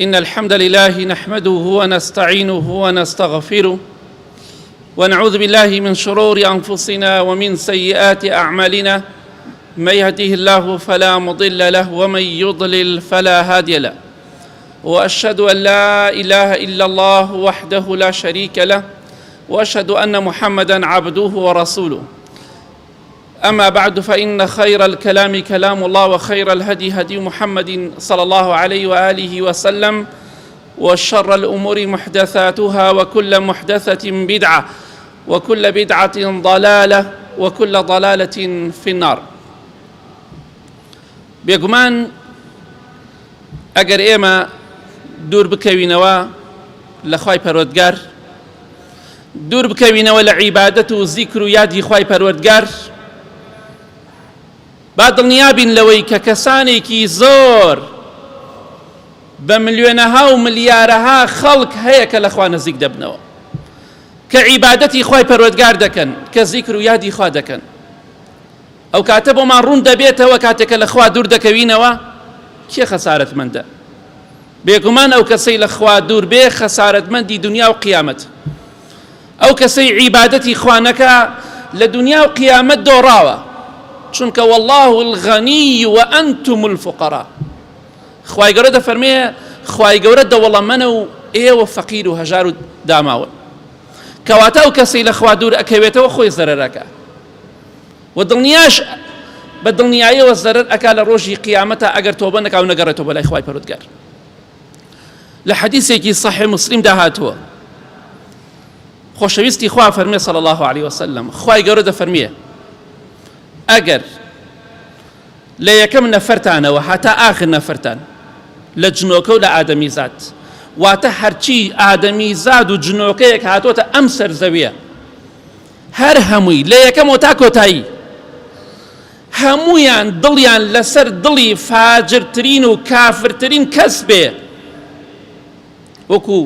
إن الحمد لله نحمده ونستعينه ونستغفره ونعوذ بالله من شرور أنفسنا ومن سيئات أعمالنا. من يهده الله فلا مضل له ومن يضلل فلا هادي له، وأشهد أن لا إله إلا الله وحده لا شريك له، وأشهد أن محمدًا عبده ورسوله. أما بعد، فإن خير الكلام كلام الله، وخير الهدي هدي محمد صلى الله عليه وآله وسلم، وشر الأمور محدثاتها، وكل محدثة بدعة، وكل بدعة ضلالة، وكل ضلالة في النار. بێگومان ئەگەر ئێمە دوور بکەوینەوە لە خوای پەروەردگار، دوور بکەوینەوە لە عیبادەت و زیکر و یادی خوای پەروەردگار، با دڵنیابین لەوەی کە کەسانێکی زۆر بە ملیۆنەها و ملیارەها خەڵک هەیە کە لە خوا نزیک دەبنەوە، کە عیبادەتی خوای پەروەردگار دەکەن، کە زیکر و یادی خوا دەکەن. ئەو کاتە بۆمان ڕوون دەبێتەوە کاتێکە لە خوا دوور دەکەوینەوە کێ خەسارەتمەندە؟ بێگومان ئەو کەسەی لە خوا دوور بێ خەسارەتمەندی دنیا و قیامەت. ئەو کەسەی عیبادەتی خوا نەکا لە دنیا و قیامەت دۆڕاوە، چونکە والله الغنی وأنتم الفقراء. خوای گەورە دەفەرمێ خوای گەورە دەوڵەمەندە و ئێوە فەقیر و هەژار و داماوە. کەواتە ئەو کەسەی لە خوا دوور ئەکەوێتەوە خۆی زەرەرەکە، و دڵنیاش بە دڵنیاییەوە زەرەر ئەکا لە ڕۆژی قیامەتە ئەگەر تۆبە نەکا و نەگەڕێتەوە بەلای خوای پەروەردگار. لە حەدیثێکی صەحیح موسلیم داهاتووە، خۆشەویستی خوا فەرمێ صلی الله عليه وسلم، خوای گەورە دەفەرمێ ئەگەر لە یەکەم نەفەرتانەوە هەتا ئاخر نەفەرتان لە جنۆکە و لە ئادەمیزاد، واتە هەرچی ئادەمیزاد و جنۆکەیەک هاتوۆتە ئەم سەرزەویە، هەر هەمووی لە یەکەمەوە تا کۆتایی هەموویان دڵیان لەسەر دڵی فاجرترین و کافرترین کەس بێ، وەکو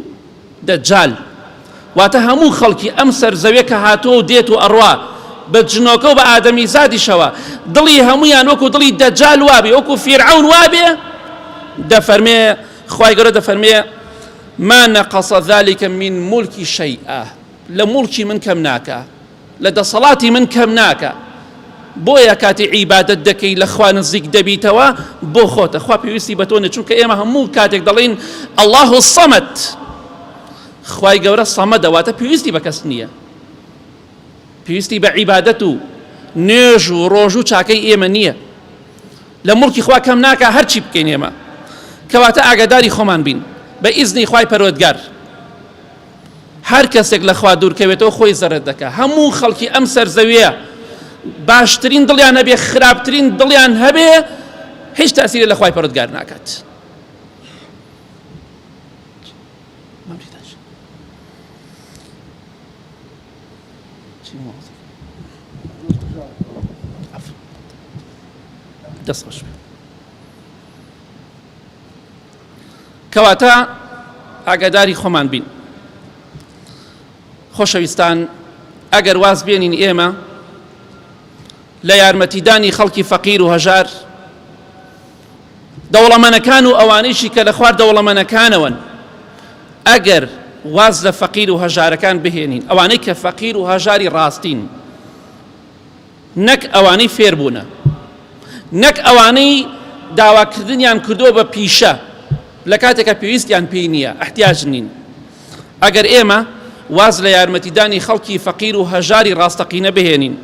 دەجال، واتە هەموو خەڵکی ئەم سەرزەویە کە هاتووە و دێت و ئەڕوا بە جنۆکە و بە ئادەمیزادیشەوە، دڵی هەموویان وەکو دڵی دەجال وابێ، وەکو فیرعەون وابێ، دەفەرمێ خوای گەورە دەفەرمێ ما نقص ذلك من ملکی شەیئا، لە موڵکی من کەم ناکە، لە دەسەڵاتی من کەم ناکە. بۆیە کاتی عیبادەت دەکەی لە خوا نزیک دەبیتەوە بۆ خۆتە، خوا پێویستی بە تۆ نییە، چونکە ئێمە هەموو کاتێک دەڵێن الله الصەمەد، خوای گەورە سەمەدە، واتە پێویستی بە کەس نییە، پێویستی بە عیبادەت و نوێژ و ڕۆژ و چاکەی ئێمە نییە، لە موڵکی خوا کەم ناکە هەرچی بکەین ئێمە. کەواتە ئاگاداری خۆمان بین بە ئیزنی خوای پەروەردگار. هەر کەسێک لە خوا دوورکەوێتەوە خۆی زەرەر دەکا. هەموو خەڵکی ئەم سەرزەویە باشترین دڵیان هەبێ، خراپترین دڵیان هەبێ، هیچ تەسیری لە خوای پەروەردگار ناکات. کەواتە ئاگاداری خۆمان بین. خۆشەویستان، ئەگەر واز بێنین ئێمە لە یارمەتیدانی خەڵکی فەقیر و هەژار، دەوڵەمەندەکان و ئەوانەیشی کە لە خوار دەوڵەمەندەکانەوەن، ئەگەر واز لە فەقیر و هەژارەکان بهێنین، ئەوانەی کە فەقیر و هەژاری ڕاستین، نەک ئەوانەی فێربوونە، نەک ئەوانەی داواکردنیان کردووە بە پیشە لە کاتێکە پێویستیان پێی نییە، احتیاج نین. ئەگەر ئێمە واز لە یارمەتیدانی خەڵکی فەقیر و هەژاری ڕاستەقینە بهێنین،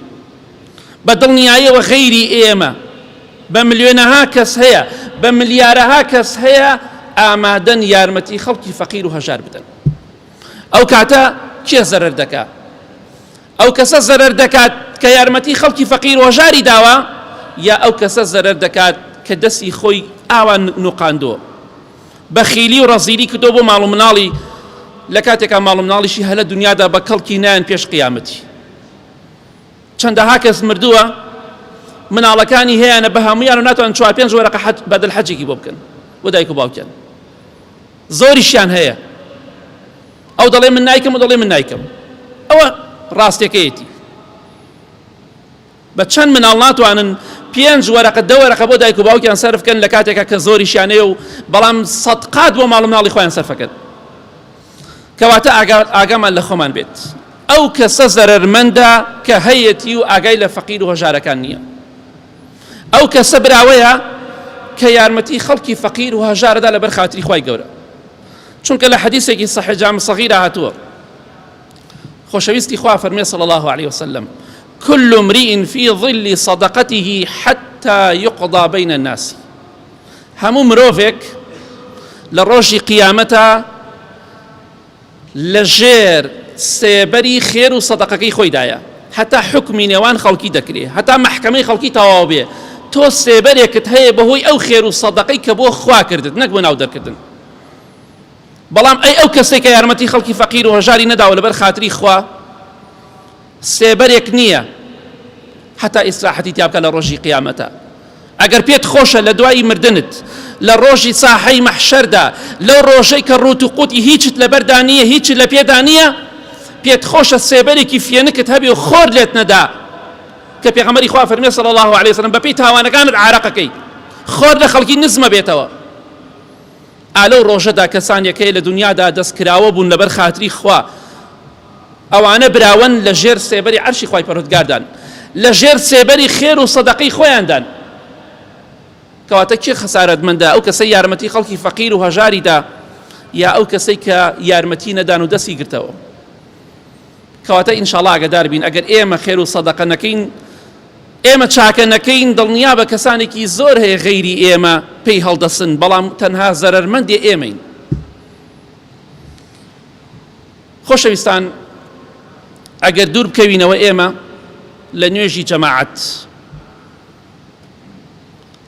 بە دڵنیاییەوە غەیری ئێمە بە ملیۆنەها کەس هەیە، بە ملیارەها کەس هەیە ئامادەن یارمەتی خەڵکی فەقیر و هەژار بدەن. ئەو کاتە کێ زەرەر دەکات؟ ئەو کەسە زەرەر دەکات کە یارمەتی خەڵکی فەقیر و هەژاری داوە، یا ئەو کەسە زەرەر دەکات کە دەستی خۆی ئاوان نوقاندووە، بەخیلی و ڕەزیلی کردو بۆ ماڵ و مناڵی، لە کاتێکا ماڵ و مناڵیشی هەلە دنیادا بە کەڵکی نایەن پێش قیامەتی. چەندەها کەس مردووە، مناڵەکانی هەیەنە بە هەمویان و ناتوانن 4-5 وەرەقە بەدڵ حەجێکی بۆ بکەن بۆ دایک و باوکیان، زۆریشیان هەیە. ئەو دەڵێ من نایکەم و دەڵێ من نایکەم، ئەوە ڕاستیەکەیەتی. بە چەند مناڵ ناتوانن 5 وەرەقە 10 وەرەقە بۆ دایک و باوکیان سەرفکەن لە کاتێکە کە زۆریشیانەیە و بەڵام سەدقات بۆ ماڵ و مناڵی خۆیان سەرفەکەن. کەواتە ئاگامان لە خۆمان بێت ئەو کەسە زەرەرمەندە کە هەیەتی و ئاگای لە فەقیر و هەژارەکان نییە. ئەو کەسە براوەیە کە یارمەتی خەڵکی فەقیر و هەژارەدا لەبەر خاتری خوای گەورە. چونکە لە حەدیثێکی صحیح جامع صغیرە هاتووە خۆشەویستی خوا فەرمێ صلی الله عليه وسلم كل امرئ في ظل صدقته حتى يقضى بين الناس. هەموو مرۆڤێک لە ڕۆژی قیامەتە لەژێر سێبەری خێر و سەدەقەکەی خۆیدایە هەتا حکمی نێوان خەڵکی دەکرێ هەتا مەحکەمەی خەڵکی تەواو بێ تۆ سێبەرێکت هەیە بەهۆی ئەو خێر و سەدەقەی کە بۆ خوا کردت نەک بۆ ناو دەرکردن. بەڵام ئەو کەسێک کە یارمەتی خەڵکی فەقیر و هەژاری نەداوە لەبەر خاتری خوا سێبەرێک نییە هەتا ئیسراحەتی تیا بکە لە ڕۆژی قیامەتە. ئەگەر پێت خۆشە لە دوای مردنت لە ڕۆژی ساحەی مەحشەردا لەو ڕۆژەی کە ڕوت و قوتی هیچت لەبەردا نییە هیچت لە پێدا نییە پێت خۆشە سێبەرێکی فێنکت هەبێ و خۆر لێت نەدا کە پێغەمبەری خوا فەرمێ صلی الله عليه وسلم بەپێی تاوانەکانت عارەقەکەی خۆر لە خەڵکی نزمە بێتەوە. ئالەو ڕۆژەدا کەسانێکەیە لە دنیادا دەستکراوە بوون لەبەر خاتری خوا ئەوانە براون لە ژێر سێبەری عەرشی خوای پەروەردگاردان لە ژێر سێبەری خێر و سەدەقەی خۆیاندان. کەواتە کێ خەسارەتمەندە ئەو کەسەی یارمەتی خەڵکی فەقیر و هەژاریدا یا ئەو کەسەی کە یارمەتی نەدان و دەستی گرتەوە. کەواتە ئینشاءڵڵا ئاگادار بین ئەگەر ئێمە خێر و سەدەقە نەکەین ئێمە چاکە نەکەین دڵنیا بە کەسانێکی زۆر هەیە غەیری ئێمە پێی هەڵدەسن بەڵام تەنها زەرەرمەندی ئێمەین. خۆشەویستان ئەگەر دوور بکەوینەوە ئێمە لە نوێژی جەماعەت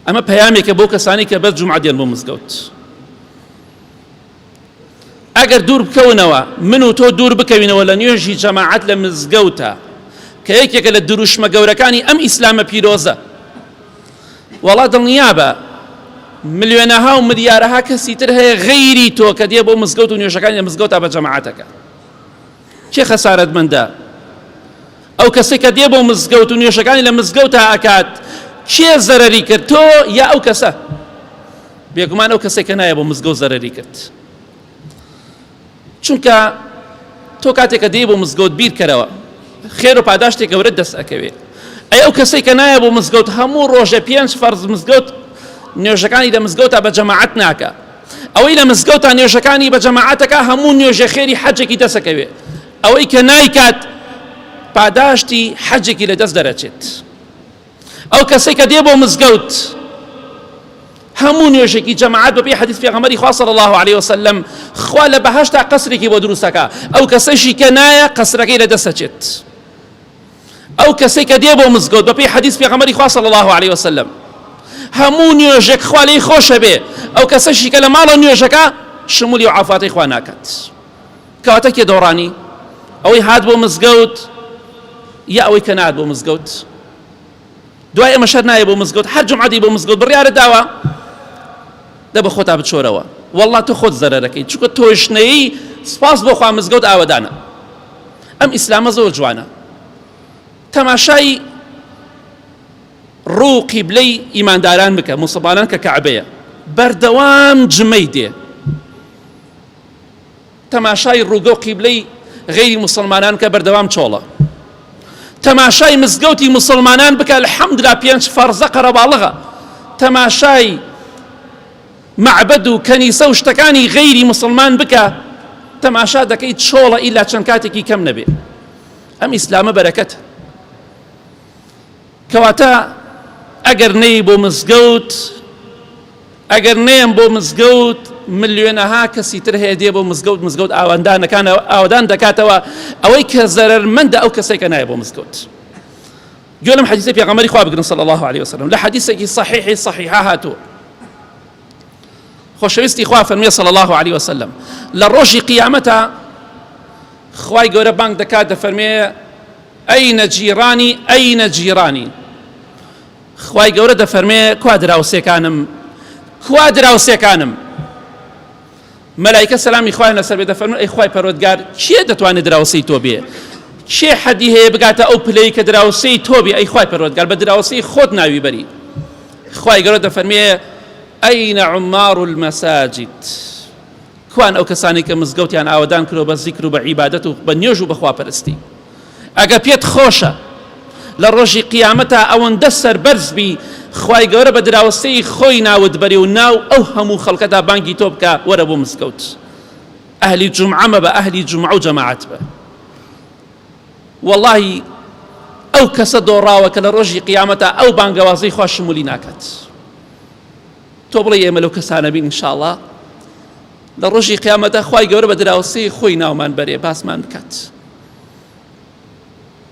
ئەمە پەیامێکە بۆ کەسانی کە بەس جومعە دێن بۆ مزگەوت. ئەگەر دوور بکەونەوە من و تۆ دوور بکەوینەوە لە نوێژی جەماعەت لە مزگەوتە کە یەکێکە لە دروشمە گەورەکانی ئەم ئیسلامە پیرۆزە وەڵا دڵنیا بە ملیۆنەها و ملیارەها کەسی تر هەیە غەیری تۆ کە دێ بۆ مزگەوت و نوێژەکانی لە مزگەوتە بە جەماعەتەکە. کێ خەسارەتمەندە؟ ئەو کەسێک کە دێ بۆ مزگەوت و نوێژەکانی لە مزگەوتە ئەکات کێ زەرەری کرد تۆ یا ئەو کەسە؟ بێگومان ئەو کەسێک کە نایە بۆ مزگەوت زەرەری کرد. چونکە تۆ کاتێکە دێ بۆ مزگەوت بیرکەرەوە خێر و پاداشتێک گەورە دەست ئەکەوێ. ئەی ئەو کەسێک کە نایە بۆ مزگەوت هەموو ڕۆژە 5 فەرز مزگەوت نوێژەکانی لە مزگەوتە بە جەماعەت ناکە. ئەوەی لە مزگەوتە نوێژەکانی بە جەماعەتەکە هەموو نوێژە خێری حەجێکی دەست ئەکەوێ. ئەوەی کە نایکات پاداشتی حەجێکی لە دەست دەرەچێت. ئەو کەسێک کە دێ بۆ مزگەوت هەموو نوێژێکی جەماعەت بەپێی حەدیث پێغەمبەری خوا صلی الله عليه وسلم خوا لە بەهەشتا قەسرێکی بۆ دروستەکە ئەو کەسەشی کە نایە قەسرەکەی لە دەستەچێت. ئەو کەسێک کە دێ بۆ مزگەوت بەپێی حەدیث پێغەمبەری خوا صلی الله عليه وسلم هەموو نوێژێک خوا لێی خۆشە بێ ئەو کەسەشی کە لە ماڵە نوێژەکە شمولی و عافاتەی خوا ناکات. کەواتە کێ دۆڕانی؟ ئەوەی هات بۆ مزگەوت یا ئەوەی کە نهات بۆ مزگەوت؟ دوای ئەمە شەر نایە بۆ مزگەوت هەر جومعەتی بۆ مزگەوت بڕیارت داوە دە بە خۆتا بچۆرەوە وەڵڵا تۆ خۆت زەرەرەکەی چونکە تۆشنەیی سپاس بۆ خوا مزگەوت ئاوەدانە. ئەم ئیسلامە زۆر جوانە. تەماشای ڕوو قیبلەی ئیمانداران بکە موسڵمانان کە کەعبەیە بەردەوام جمەی دێ. تەماشای ڕووگە و قیبلەی غەیری موسڵمانان کە بەردەوام چۆڵە. تەماشای مزگەوتی موسڵمانان بکە الحەمدلله 5 فەرزە قەرەباڵغە. تەماشای معبەد و کەنیسە و شتەکانی غەیری موسڵمان بکە تەماشا دەکەی چۆڵە ئیلا چەند کاتێکی کەم نەبێ. ئەم ئیسلامە بەرەکەتە. کەواتە ئەگەر نەی بۆ مزگەوت ئەگەر نەیەم بۆ مزگەوت ملیۆنەها کەسی تر هەیە دێ بۆ مزگەوت مزگەوت ئاوەندانەکان ئاوەدان دەکاتەوە ئەوەی کە زەرەرمەندە ئەو کەسێک کە نایە بۆ مزگەوت. گوێ لەم حەدیثەی پێغەمبەری خوا بگرن صلی الله عليه وسلم لە حەدیثێکی صحیحی صحیحە هاتووە. خۆشەویستی خوا فەرمێ صلی الله عليه وسلم لە ڕۆژی قیامەتە خوای گەورە بانگ دەکات دەفەرمێ ئەینە جیرانی ئەینە جیرانی. خوای گەورە دەفەرمێ کوا دراوسێکانم کوا دراوسێکانم. مەلایکە سەلامی خوایان لەسەر بێ دەفەرمێن ئەی خوای پەروەردگار کێ دەتوانێت دراوسەی تۆ بێ؟ شێ حەدی هەیە بگاتە ئەو پلەی کە دراوسەی تۆبی ئەی خوای پەروەردگار بە دراوسەی خۆت ناوی بەری. خوای گەورە دەفەرمێ ئەینە عومار المەساجد، کوان ئەو کەسانی کە مزگەوتیان ئاوەدان کردەوە بە زیکر و بە عیبادەت و بە نوێژ و بە خواپەرستی. ئەگە پێت خۆشە لە ڕۆژی قیامەتە ئەوەندە سەربەرز خوای گەورە بە دراوسەی خۆی ناوت بەری و ناو ئەو هەموو خەڵکەدا بانگی تۆ بکە وەرە بۆ مزگەوت. ئەهلی جومعەمە بە ئەهلی جومعە و جەماعەت بە. واللهی ئەو کەسە دۆڕاوە کە لە ڕۆژی قیامەتە ئەو بانگەوازەی خوا شمولی ناکات. تۆ بڵێ ئێمە لەو کەسانە بین ئینشاءڵڵا لە ڕۆژی قیامەتە خوای گەورە بە دراوسەی خۆی ناومان بەرێ باسمان بکات.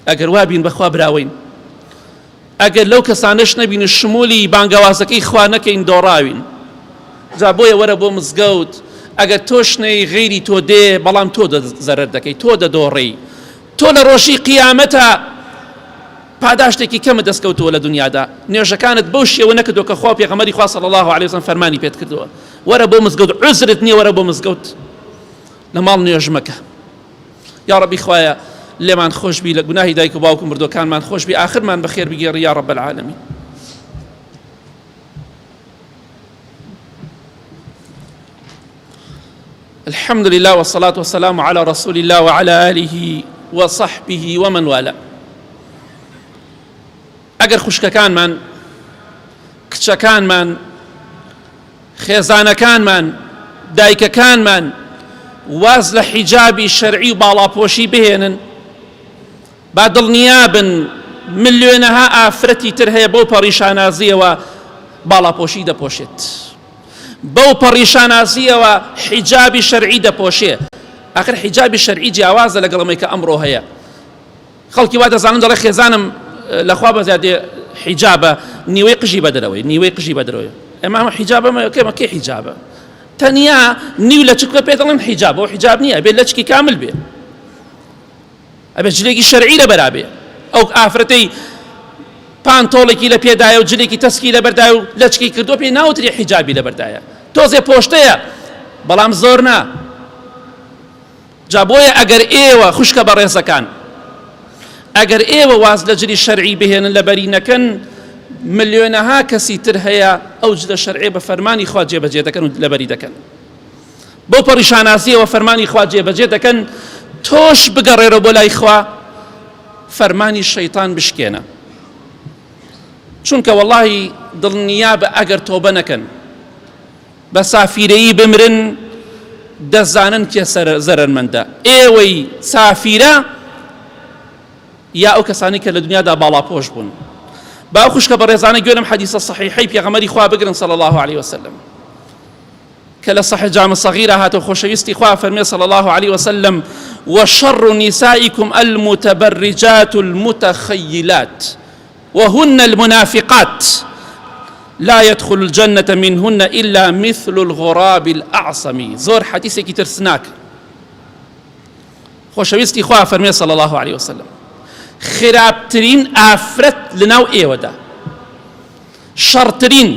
ئەگەر وا بین بەخوا براوین، ئەگەر لەو کەسانەش نەبین شمولی بانگەوازەکەی خوا نەکەین دۆڕاوین. جا بۆیە وەرە بۆ مزگەوت، ئەگەر تۆ شنەی غەیری تۆ دێ بەڵام تۆ زەرەر دەکەی، تۆ دەدۆڕی، تۆ لە ڕۆژی قیامەتە پاداشتێکی کەمە دەستکەوتووە لە دنیادا. نوێژەکانت بەو شێوە نەکردووە کە خوا پێغەمبەری خوا صلی الله علیه وسلم فەرمانی پێت کردووە وەرە بۆ مزگەوت، عوزرت نییە وەرە بۆ مزگەوت، لە ماڵ نوێژ مەکە. یا ڕەبی خوایە لێمان خۆش بی، لە گوناهی دایک و باوک و مردوەکانمان خۆش بی، ئاخرمان بەخێر بگێڕی یا رب العالمین. الحمد لله والصلاة والسلام على رسول الله وعلى آله وصحبه ومن والاه. ئەگەر خوشکەکانمان، کچەکانمان، خێزانەکانمان، دایکەکانمان واز لە حیجابی شەرعی و باڵاپۆشی بهێنن، با دڵنیابن ملیۆنەها ئافرەتی تر هەیە بەو پەڕیشانازیەوە باڵاپۆشی دەپۆشێت، بەو پەڕیشانازیەوە حیجابی شەرعی دەپۆشێ. ئاخر حیجابی شەرعی جیاوازە لەگەڵ ئەمەی کە ئەمڕۆ هەیە. خەڵکی وا دەزانن دەڵێ خێزانم لەخوا بەزیادێ حیجابە، نیوەی قژی بەدەرەوەی، نیوەی قژی بەدەرەوەی. ئەمە حیجابە کێمە کێ حیجابە؟ تەنیا نیو لە چکە پێ دەڵێن حیجابە، ئەو حیجاب نییە، بێت لەچکی کامل بێ، ئەبێت جلێکی شەرعی لەبەرا بێ. ئەو ئافرەتەی پانتۆڵێکی لە پێدایە و جلێکی تەسکی لەبەردایە و لەچکی کردووە پێی ناوتری حیجابی لەبەردایە، تۆزێ پۆشتەیە بەڵام زۆر نا. جا بۆیە ئەگەر ئێوە خوشکە بەڕێزەکان، ئەگەر ئێوە واز لە جلی شەرعی بهێنن لەبەری نەکەن، ملیۆنەها کەسی تر هەیە ئەو جلە شەرعی بە فەرمانی خوا جێبەجێ دەکەن و لەبەری دەکەن. بۆ پەڕیشانازیەوە فەرمانی خوا جێبەجێ دەکەن، تۆش بگەڕێرە بۆ لای خوا فەرمانی شەیطان بشکێنە. چونکە وەڵڵاهی دڵنیا بە ئەگەر تۆبە نەکەن، بە سافیرەیی بمرن، دەزانن کێ زەرەرمەندە، ئێوەی سافیرە یا ئەو کەسانی کە لە دنیادا باڵاپۆش بوون. با ئەو خوشکە بەڕێزانە گوێ لەم حەدیسە صەحیحەی پێغەمبەری خوا بگرن صلی الله عليه وسلم کە لە صحیح جامع صغیرە هاتەوە. خۆشەویستی خوا فەرمێ صلی الله عليه وسلم وشر نسائكم المتبرجات المتخيلات وهن المنافقات لا يدخل الجنة منهن إلا مثل الغراب الأعصم. زۆر حەدیثێکی ترسناک. خۆشەویستی خوا فەرمێ صلی الله عليه وسلم خراپترین ئافرەت لەناو ئێوەدا، شەڕترین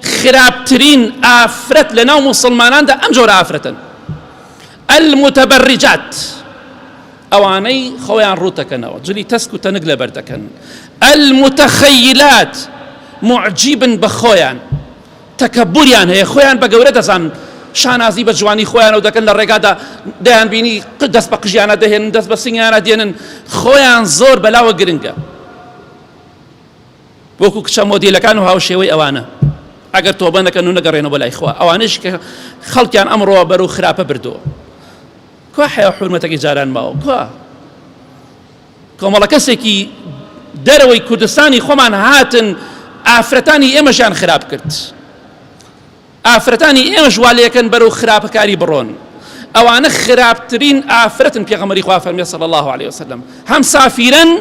خراپترین ئافرەت لەناو موسڵماناندا ئەم جۆرە ئافرەتن. المتبرجات، ئەوانەی خۆیان ڕوتەکەنەوە، جلی تەسک و تەنگ لەبەر دەکەن. المتخەیلات، معجیبن بە خۆیان، تەکەبوریان هەیە، خۆیان بە گەورە دەزان، شانازی بە جوانی خۆیان و دەکەن، لە ڕێگادا دەیان بینی دەست بە قژیانە دەهێنن، دەست بە سنگیانە دێنن، خۆیان زۆر بەلاوە گرنگە. وەکو کچە مۆدیلەکان و هاوشێوەی ئەوانە ئەگەر تۆبە نەکەن و نەگەڕێنەوە بە لای خوا، ئەوانش کە خەڵکیان ئەمڕۆ بەرەو خراپە بردووە. کوا حیا حورمەتێکی جاران ماوە، کوا کۆمەڵە کەسێکی دەرەوەی کوردستانی خۆمان هاتن ئافرەتانی ئێمەشیان خراپ کرد، ئافرەتانی ئێمەش وا لێکەن بەرەو خراپەکاری بڕۆن. ئەوانە خراپترین ئافرەتن. پێغەمبەری خوا فەرمێ صلی الله عليه وسلم هەم سافیرن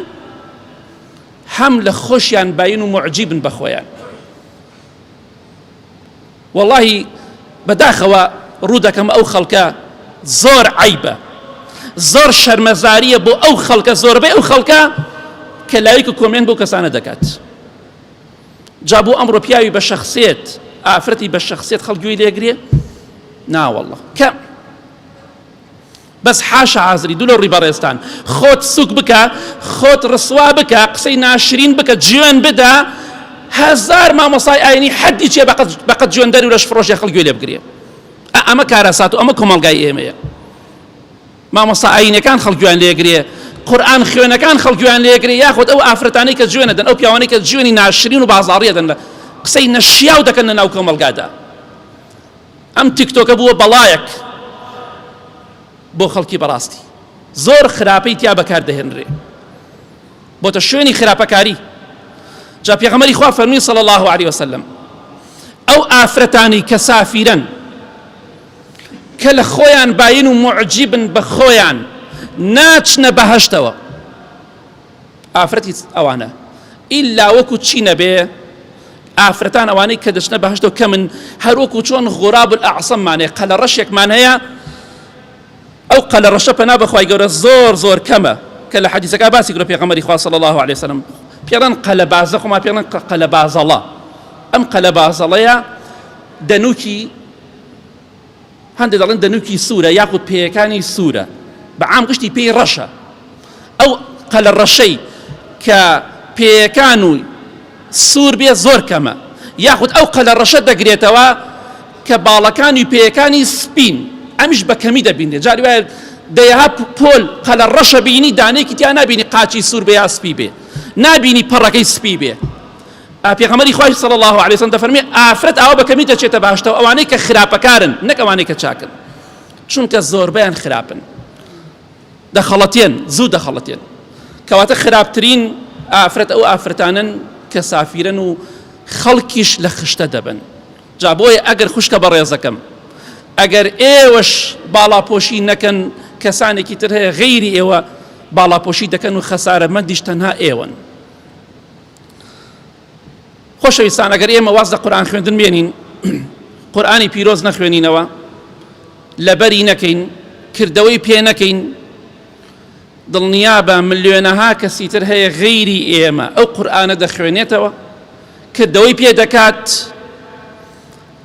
هەم لە خۆشیان باین و معجیبن بە خۆیان. واللهی بەداخەوە ڕوو دەکەم ئەو خەڵکە زۆر عیبە، زۆر شەرمەزاریە بۆ ئەو خەڵکە، زۆربەی ئەو خەڵکە کە لایک و کۆمێن بۆ کەسانە دەکات. جا بۆ ئەمڕۆ پیاوی بە شەخسیەت، ئافرەتی بە شەخسیەت خەڵک گوێی لێگرێ؟ ناوەڵڵە کەم. بەس حاشا عازری دوو لەو ڕیبەڕێستان خۆت سوک بکە خۆت ڕسوا بکە قسەی ناشرین بکە جوێن بدە هەزار مامۆسای ئاینی حەدی چێ بەقەت جوێندەری و لەش فڕۆشی خەڵک گوێ لێ بگرێ ئەمە کارەسات و ئەمە کۆمەڵگای ئێمەیە مامۆستا ئاینەکان خەڵک گوێیان لێگرێ قورئان خوێنەکان خەڵک گوێیان لێگرێ یاخود ئەو ئافرەتانەی کە جوێنە دەن ئەو پیاوانەی کە جوێنی ناشرین و بازاڕیە دەن قسەی نەشیاو دەکەن لە ناو کۆمەڵگادا ئەم تیکتۆکە بووە بەڵایەک بۆ خەڵکی بەڕاستی زۆر خراپەی تیا بەکاردەهێنرێ بۆتە شوێنی خراپەکاری جا پێغەمبەری خوا فەرمووی صلی الله عليه وسلم ئەو ئافرەتانی کە سافیرن کە لە خۆیان باین و معجبن بە خۆیان ناچنە بەهەشتەوە ئافرەتی ئەوانە ئیلا وەکو چی نەبێ ئافرەتان ئەوانەی کە دەچنە بەهەشتەوە کە من هەروەکو چۆن غوراب الأعصەممانەیە قەلە ڕەشێکمان هەیە ئەو قەلە ڕەشە پەنا بەخوای گەورە زۆر زۆر کەمە کە لە حەدیثەکە باسی کرد پێغەمبەری خوا صلی الله عليه وسلم پێڵەن قەلە بازە خۆمان پێڵەن قەلە بازەڵە ئەم قەلە بازەڵەیە دەنووکی هەندێک دەڵێن دەنووکی سوورە یاخود پێیەکانی سوورە بەعام گشتی پێی ڕەشە ئەو قەلە ڕەشەی کە پێیەکان و سوور بێ زۆر کەمە یاخود ئەو قەلە ڕەشە دەگرێتەوە کە باڵەکانی و پێیەکانی سپین ئەمیش بە کەمی دەبینێت جاری وایە دەیەها پۆل قەلە ڕەشە بینی دانەیەکی تیا نابینی قاچی سوور بێ یا سپی بێ نابینی پەڕەکەی سپی بێ پێغەمبەری خوای صلی الله عليه وسلم دەفەرمێ ئافرەت ئەوە بە کەمی دەچێتە باشتەوە ئەوانەی کە خراپەکارن نەک ئەوانەی کە چاکن چونکە زۆربەیان خراپن دەخەڵەتێن زوو دەخەڵەتێن کەواتە خراپترین ئافرەت ئەو ئافرەتانن کە سافیرن و خەڵکیش لە خشتە دەبن جا بۆیە ئەگەر خوشکە بەڕێزەکەم ئەگەر ئێوەش باڵاپۆشی نەکەن کەسانێکی تر هەیە غەیری ئێوە باڵاپۆشی دەکەن و خەسارەمەندیش تەنها ئێوەن خۆشەویستان ئەگەر ئێمە واز لە قورئان خوێندن بێنین قورئانی پیرۆز نەخوێنینەوە لەبەری نەکەین کردەوەی پێ نەکەین دڵنیا بە ملیۆنەها کەسی تر هەیە غەیری ئێمە ئەو قورئانە دەخوێنێتەوە کردەوەی پێ دەکات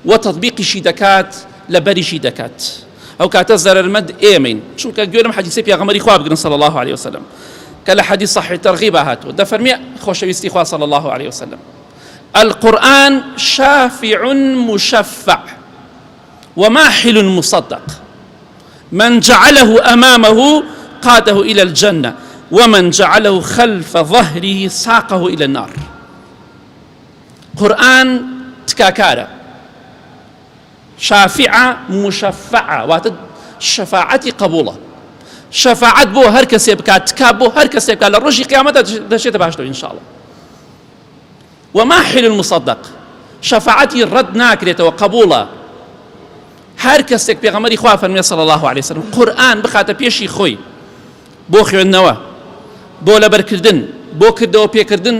و تەطبیقیشی دەکات لەبەریشی دەکات ئەو کاتە زەرەرمەند ئێمەین چونکە گوێرم حەدیثی پێغەمبەری خوا بگرن صلی الله عليه وسلم کە لە حەدیث صحیح تەرغیب هاتووە دەفەرمێ خۆشەویستی خوا صلی الله عليه وسلم القرآن شافع مشفع وماحل مصدق من جعله أمامه قاده إلى الجنة ومن جعله خلف ظهره ساقه إلى النار قرآن تكاكارة شافعة مشفعة واتد شفاعتي قبولة شفاعت بو هر کسی بکات تکاب بو هر کسی بکات لروجی قیامت دشیت باشتو إن شاء الله وماحل المصدق شفاعتي رد ناكريت وقبولة هر کسی پیغمبری خوا فرمی صلی الله عليه وسلم قرآن بخات پیشی خوی بو خوێندنەوە بۆ لەبەرکردن بۆ کردەوە پێکردن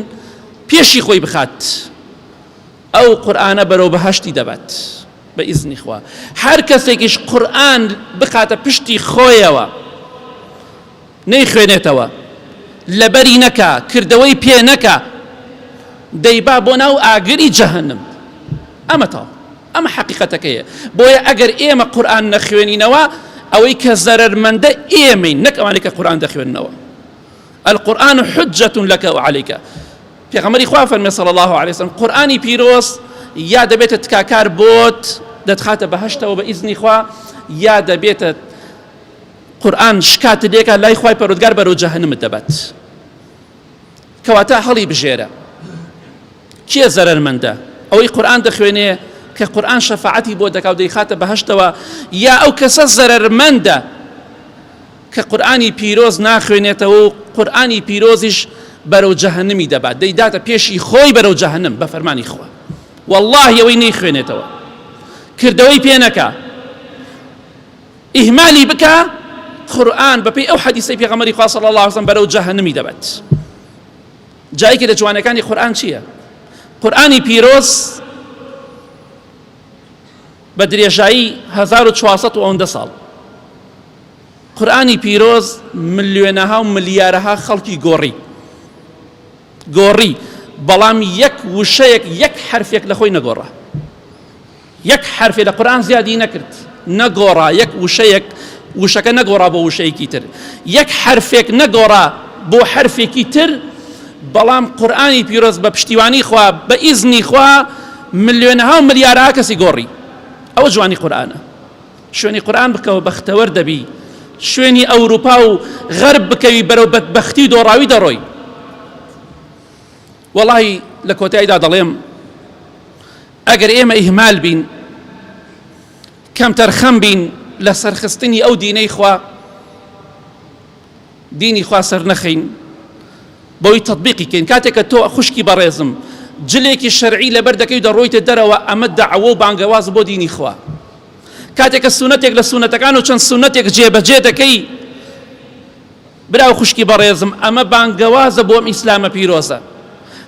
پێشی خۆی بخات ئەو قورئانە بەرەو بەهەشتی دەبات بە ئیزنی خوا هەر کەسێکیش قورئان بخاتە پشتی خۆیەوە نەیخوێنێتەوە لەبەری نەکا کردەوەی پێ نەکا دەیبا بۆ ناو ئاگری جەهەنم ئەمە تاو ئەمە حەقیقەتەکەیە بۆیە ئەگەر ئێمە قورئان نەخوێنینەوە ئەوەی کە زەرەرمەندە ئێمەین نەک ئەوانەی کە قورئان دەخوێننەوە القرآن حجة لك وعليك پێغەمبەری خوا فەرمێ صلی الله عليه وسلم قورئانی پیرۆز یا دەبێتە تکاکار بۆت دەتخاتە بەهەشتەوە بە ئیزنی خوا یا دەبێتە قورئان شکات لێکە لای خوای پەروەردگار بەرەو جەهەنەمت دەبات کەواتە هەڵی بژێرە کێ زەرەرمەندە ئەوەی قورئان دەخوێنێ کە قورئان شەفاعەتی بۆ دەکا و دەیخاتە بەهەشتەوە یا ئەو کەسە زەرەرمەندە کە قورئانی پیرۆز ناخوێنێتەوە و قورئانی پیرۆزیش بەرەو جەهەنەمی دەبات دەیداتە پێشی خۆی بەرەو جەهەنەم بە فەرمانی خوا والله ئەوەی نەیخوێنێتەوە کردەوەی پێ نەکا ئیهمالی بکە قورئان بەپێی ئەو حەدیثەی پێغەمبەری خوا صلی الله عليه وسلم بەرەو جەهەنەمی دەبات جایەکی لە جوانەکانی قورئان چییە قورئانی پیرۆز بە درێژایی 1400 و ئەوەندە ساڵ قورئانی پیرۆز ملیۆنەها و ملیارەها خەڵکی گۆڕی بەڵام یەک وشەیەک یەک حرفێک لە خۆی نەگۆڕا یەک حرفێ لە قورئان زیادی نەکرد نەگۆڕا یەک وشەیەک وشەکە نەگۆڕا بۆ وشەیەکی تر، یەک حرفێک نەگۆڕا بۆ حرفێکی تر، بەڵام قورئانی پیرۆز بە پشتیوانی خوا بە ئیزنی خوا ملیۆنەها و ملیارها کەسی گۆڕی. ئەوە جوانی قورئانە. شوێنی قورئان بکەوە بەختەوەر دەبی، شوێنی ئەوروپا و غەرب بکەوی بەرەو بەدبەختی و دۆڕاوی دەڕۆی. وەڵاهی لە کۆتاییدا دەڵێم ئەگەر ئێمە ئیهمال بین، کەم تەرخەم بین لە سەرخستنی ئەو دینەی خوا، دینی خوا سەر نەخەین، بۆی تەطبیقی کەین. کاتێککە تۆ خوشکی بەڕێزم جلێکی شەرعی لەبەر دەکەی و دەڕۆیتە دەرەوە، ئەمە دەعوە و بانگەواز بۆ دینی خوا. کاتێککە سونەتێک لە سونەتەکان و چەند سونەتێک جێبەجێ دەکەی، براو خوشکی بەڕێزم، ئەمە بانگەوازە بۆ ئەم ئیسلامە پیرۆزە.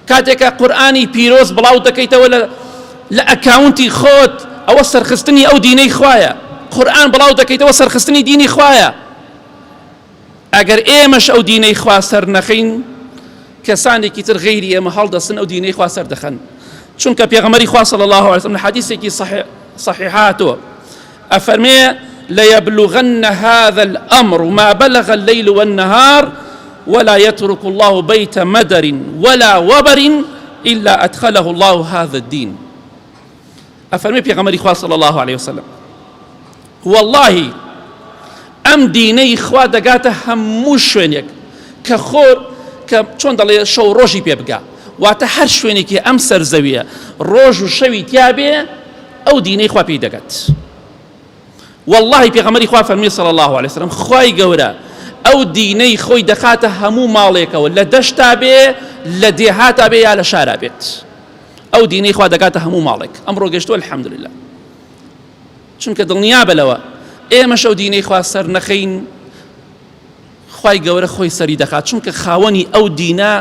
کاتێککە قورئانی پیرۆز بڵاو دەکەیتەوە لە ئەکاونتی خۆت، ئەوە سەرخستنی ئەو دینەی خوایە. قورئان بڵاو دەکەیتەوە سەرخستنی دینی خوایە. ئەگەر ئێمەش ئەو دینەی خوا سەر نەخەین، کەسانێکی تر غەیری ئێمە هەڵدەستن ئەو دینەی خوا سەر دەخەن. چونکە پێغەمبەری خوا صلی الله علیه وسلم لە حەدیثێکی صحیحاتەوە ئەفەرمێ ليبلغن هذا الأمر ما بلغ الليل والنهار ولا يترك الله بيت مدر ولا وبر إلا أدخله الله هذا الدين. أفرمي بيغمري خواه صلى الله عليه وسلم والله أم ديني خواه دقاته همو شوينيك كخور چون دڵێ شەو ڕۆژی پێ بگا، واتە هەر شوێنێکی ئەم سەرزەویە ڕۆژ و شەوی تیابێ ئەو دینەی خوا پێی دەگات. والله پێغەمبەری خوا فەرمی صلی الله عليه وسلم خوای گەورە ئەو دینەی خۆی دەخاتە هەموو ماڵێکەوە، لە دەشتا بێ، لە دێهاتا بێ، یا لە شارا بێت، ئەو دینەی خوا دەگاتە هەموو ماڵێک. ئەمڕۆ گەشتووە الحەمدولله، چونکە دڵنیا بەلەوە ئێمەش ئەو دینەی خوا سەر نەخەین، خوای گەورە خۆی سەری دەخات، چونکە خاوەنی ئەو دینە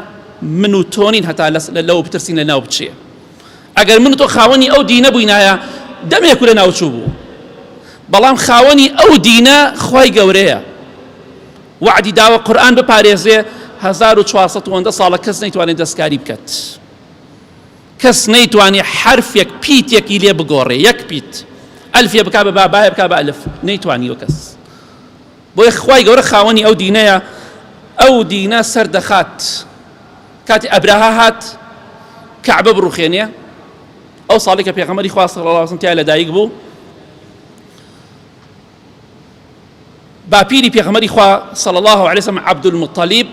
من و تۆنین هەتا لەو بترسین لە ناو بچێ. ئەگەر من و تۆ خاوەنی ئەو دینە بووینایە دەمێک و لە ناوچوو بوو، بەڵام خاوەنی ئەو دینە خوای گەورەیە، وعدی داوە قورئان بپارێزێ 1450 ساڵە کەس نەیتوانێت دەستکاری بکات، کەس نەیتوانێت حرفێک پیتێکی لێ بگۆڕێ، یەک پیت ئەلفێ بکا بە بابایە بکا بە ئەلف، نەیتوانیوە کەس. بۆیە خوای گەورە خاوەنی ئەو دینەیە، ئەو دینە سەردەخات. کاتی ئەبرەها هات کەعبە بڕوخێنێ، ئەو ساڵی کە پێغەمبەری خوا صلی الله علیه وسلم تیا لەدایک بوو، باپیری پێغەمبەری خوا صلی الله علیه وسلم عەبدولموطەلیب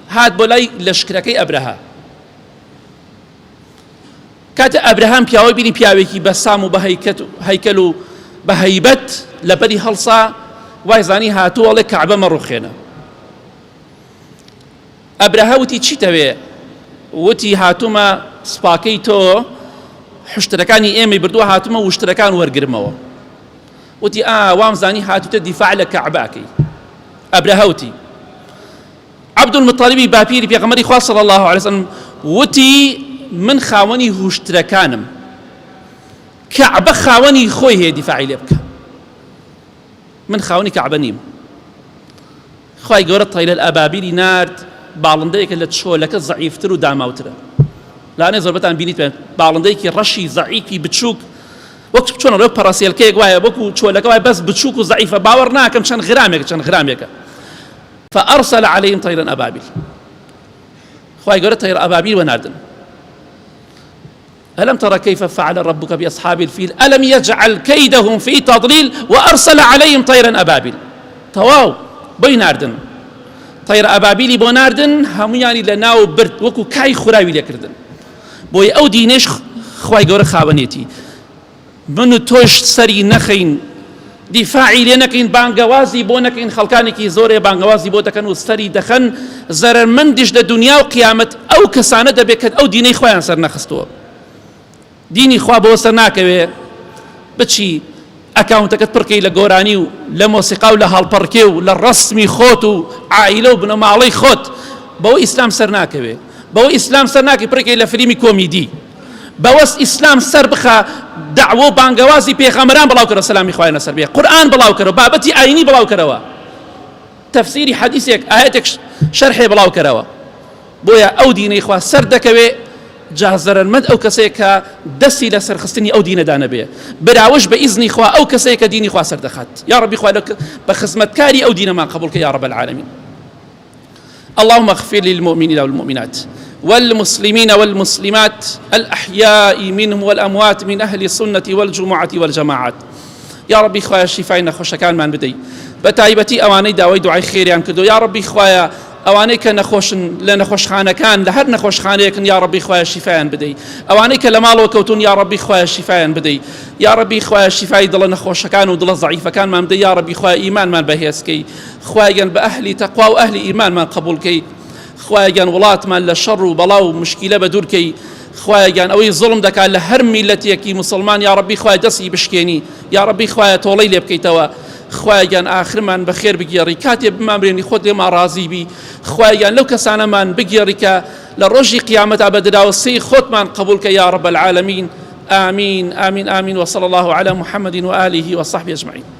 هات بۆ لای لەشکرەکەی ئەبرەها. کاتە ئەبرەهام پیاوەی بینی، پیاوێکی بە سام و بە هەیکەل و بە هەیبەت لەبەری هەڵسا، وای زانی هاتووە ئەڵێ کەعبە مەڕوخێنە. ئەبرەها وتی چیتەوێ؟ وتی هاتوومە سپاکەی تۆ حشتەکانی ئێمەی بردووە، هاتوومە وشترەکان وەرگرمەوە. وتی وام زانی هاتوتە دیفاع لە کەعبەکەی. ئەبرەها وتی عەبدولموطەلیبی باپیری پێغەمبەری خوا صلی الله علیه وسلم وتی من خاوەنی هوشترەکانم، کەعبە خاوەنی خۆی هەیە دیفاعی لێ بکە، من خاوەنی کەعبە نیم. خوای گەورە طەیرە ئەبابیلی نارد، باڵندەیەکە لە چۆلەکە زەعیفتر و داماوترە. لانێ زۆربەتان بینیت باڵندەیەکی ڕەشی زەعیفی بچووک، وەکو چۆن ڕێ پەڕاسێلکەیەک وایە، وەکو چۆلەکە وایە، بەس بچووک و زەعیفە، باوەڕ ناکەم چەند غرامێکە. فأرسل عليهم طيرا أبابيل. خوای گەورە طەیر ئەبابیل وەناردن. ألم ترى كيف فعل ربك بأصحاب الفيل ألم يجعل كيدهم في تضليل وأرسل عليهم طيرا أبابيل. تواو بۆی ناردن، طەیر ئەبابیلی بۆ ناردن، هەموویانی لە ناو برد وەکو کای خوراوی لێکردن. بۆی ئەو دینەش خوای گەورە خاوەنێتی. من و تۆش سەری نەخەین، دیفاعی لێ نەکەین، بانگەوازی بۆ نەکەین، خەڵکانێکی زۆرێ بانگەوازی بۆ دەکەن و سەری دەخەن، زەرمەندیش لە دنیا و قیامەت ئەو کەسانە دەبێت کە ئەو دینەی خۆیان سەر نەخستووە. دینی خوا بۆ سەر ناکەوێ بچی ئەکاونتەکەت پڕکەی لە گۆرانی و لە مۆسیقا و لە هەڵپەڕکێ و لە ڕەسمی خۆت و عائیلە و بنەماڵەی خۆت، بەوە ئیسلام سەر ناکەوێ، بەوە ئیسلام سەر ناکەی پڕکەی لە فیلمی کۆمیدی، بەوەست ئیسلام سەر بخە دعوە و بانگەوازی پێغەمبەران بڵاو کەرەوە، سەلامی خوای لەسەر بێ، قورئان بڵاو کەرەوە، بابەتی ئاینی بڵاو کەرەوە، تەفسیری حەدیثێک ئایەتێک شەرحێ بڵاو کەرەوە. بۆیە ئەو دینەی خوا سەر دەکەوێ، جازەرمەند ئەو کەسەیە کە دەستی لە سەرخستنی ئەو دینەدا نەبێ براوش بە ئیزنی خوا ئەو کەسەیە کە دینی خوا سەردەخات یا ربی خوا بە خزمەتکاری ئەو دینەمان قبول کە یا رب العالمین. اللهم اغفر للمؤمنين والمؤمنات والمسلمين والمسلمات الأحياء منهم والأموات من أهل السنة والجمعة والجماعات. يا ربي خوايا شفاء نخوشكان من بدي بتايبتي أواني داوي دعاء خيريان كدو يا ربي خوايا ئەوانەی کە نەخۆشن لە نەخۆشخانەکان لە هەر نەخۆشخانەیەکن یا ڕەبی خوایە شیفایان بدەی ئەوانەی کە لە ماڵەوە کەوتون یا ڕەبی خوایە شیفایان بدەی یا ڕەبی خوایە شیفای دڵە نەخۆشەکان و دڵە زەعیفەکانمان بدەی یا ڕەبی خوایە ئیمانمان بەهێزکەی خوایەن بە ئەهلی تەقوا و ئەهلی ئیمانمان قبولکەی خوایەن وڵاتمان لە شەڕ و بەڵاو و مشکیلە بە دوورکەی خوایەن ئەوەی زوڵم دەکات لە هەر میلەتێکی مسلمان یا ڕەبی خوایە دەستی بشکێنی یا ڕەبی خوایە تۆڵەی لێ بکەیتەوە خوایان آخرمان بخير بگیری کاتێ بمامرێنی خۆت لێمان ڕازی بی خوایان لەو کەسانەمان بگیری کە لە ڕۆژی قیامەتا بە دراوسەی خۆتمان قبول کە یا رب العالمین آمين آمين آمين وصلى الله على محمد وآله وصحبه أجمعين.